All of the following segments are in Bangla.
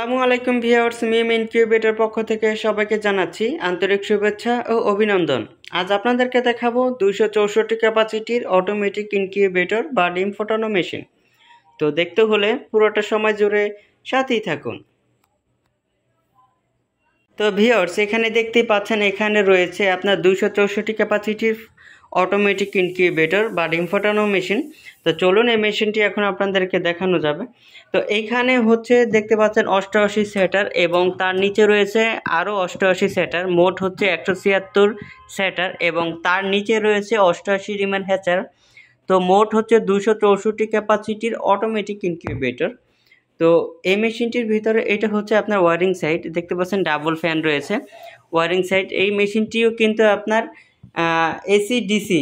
আসসালামু আলাইকুম ভিউয়ার্স, মিম ইনকিউবেটর পক্ষ থেকে সবাইকে জানাচ্ছি আন্তরিক শুভেচ্ছা ও অভিনন্দন। আজ আপনাদেরকে দেখাবো 264 ক্যাপাসিটির অটোমেটিক ইনকিউবেটর বা ডিম ফোটানো মেশিন। তো দেখতে হলে পুরোটা সময় জুড়ে সাথেই থাকুন। তো ভিউয়ার্স, এখানে দেখতেই পাচ্ছেন এখানে রয়েছে আপনার 264 ক্যাপাসিটির অটোমেটিক ইনকিউবেটর বা ডিম ফোটানো মেশিন। তো চলুন এই মেশিনটি এখন আপনাদেরকে দেখানো যাবে। তো এইখানে হচ্ছে দেখতে পাচ্ছেন 88 সেটার এবং তার নিচে রয়েছে আরও 88 সেটার, মোট হচ্ছে 176 সেটার এবং তার নিচে রয়েছে 88 রিমেন হ্যাচার। তো মোট হচ্ছে 264 ক্যাপাসিটির অটোমেটিক ইনকিউবেটর। তো এই মেশিনটির ভিতরে এটা হচ্ছে আপনার ওয়ারিং সাইড, দেখতে পাচ্ছেন ডাবল ফ্যান রয়েছে ওয়ারিং সাইড। এই মেশিনটিও কিন্তু আপনার এসি ডিসি,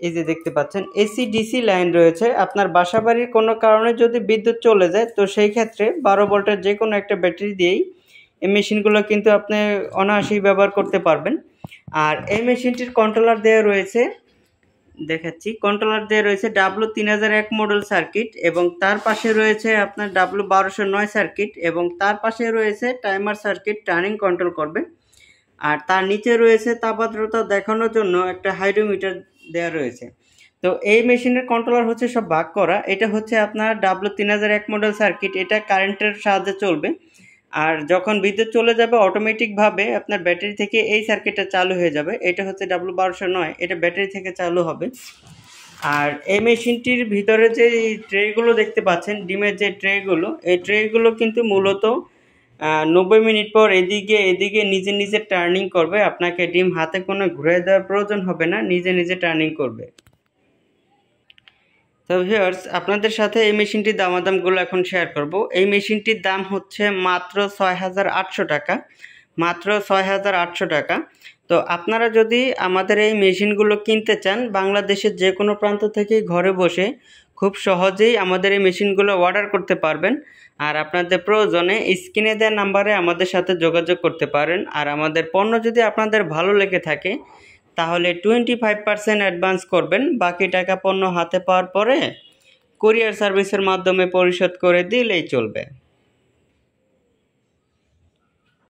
এই যে দেখতে পাচ্ছেন এসি ডিসি লাইন রয়েছে। আপনার বাসাবাড়ির কোনো কারণে যদি বিদ্যুৎ চলে যায় তো সেই ক্ষেত্রে 12 ভোল্টের যে কোনো একটা ব্যাটারি দিয়েই এই মেশিনগুলো কিন্তু আপনি অনায়াসেই ব্যবহার করতে পারবেন। আর এই মেশিনটির কন্ট্রোলার দেওয়া রয়েছে, দেখাচ্ছি, কন্ট্রোলার দেওয়া রয়েছে W3001 মডেল সার্কিট এবং তার পাশে রয়েছে আপনার W1209 সার্কিট এবং তার পাশে রয়েছে টাইমার সার্কিট, টার্নিং কন্ট্রোল করবে। আর তার নিচে রয়েছে তাপমাত্রা দেখানোর জন্য একটা হাইড্রোমিটার দেওয়া রয়েছে। তো এই মেশিনের কন্ট্রোলার হচ্ছে সব ভাগ করা। এটা হচ্ছে আপনার W3001 মডেল সার্কিট, এটা কারেন্টের সাহায্যে চলবে। আর যখন বিদ্যুৎ চলে যাবে অটোমেটিকভাবে আপনার ব্যাটারি থেকে এই সার্কিটটা চালু হয়ে যাবে। এটা হচ্ছে W1209, এটা ব্যাটারি থেকে চালু হবে। আর এই মেশিনটির ভিতরে যে ট্রেগুলো দেখতে পাচ্ছেন, ডিমের যে ট্রেগুলো, এই ট্রেগুলো কিন্তু মূলত 90 মিনিট পর এদিকে নিজে নিজে টার্নিং করবে। আপনাকে ডিম হাতে কোনো ঘুরে দেওয়ার প্রয়োজন হবে না, নিজে নিজে টার্নিং করবে। তো ভিউয়ার্স, আপনাদের সাথে এই মেশিনটির দামাদামগুলো এখন শেয়ার করব। এই মেশিনটির দাম হচ্ছে মাত্র 6,800 টাকা, মাত্র 6,800 টাকা। তো আপনারা যদি আমাদের এই মেশিনগুলো কিনতে চান, বাংলাদেশের যে কোনো প্রান্ত থেকে ঘরে বসে খুব সহজেই আমাদের এই মেশিনগুলো অর্ডার করতে পারবেন। আর আপনাদের প্রয়োজনে স্ক্রিনে দেওয়া নাম্বারে আমাদের সাথে যোগাযোগ করতে পারেন। আর আমাদের পণ্য যদি আপনাদের ভালো লেগে থাকে তাহলে 25% অ্যাডভান্স করবেন, বাকি টাকা পণ্য হাতে পাওয়ার পরে কুরিয়ার সার্ভিসের মাধ্যমে পরিশোধ করে দিলেই চলবে।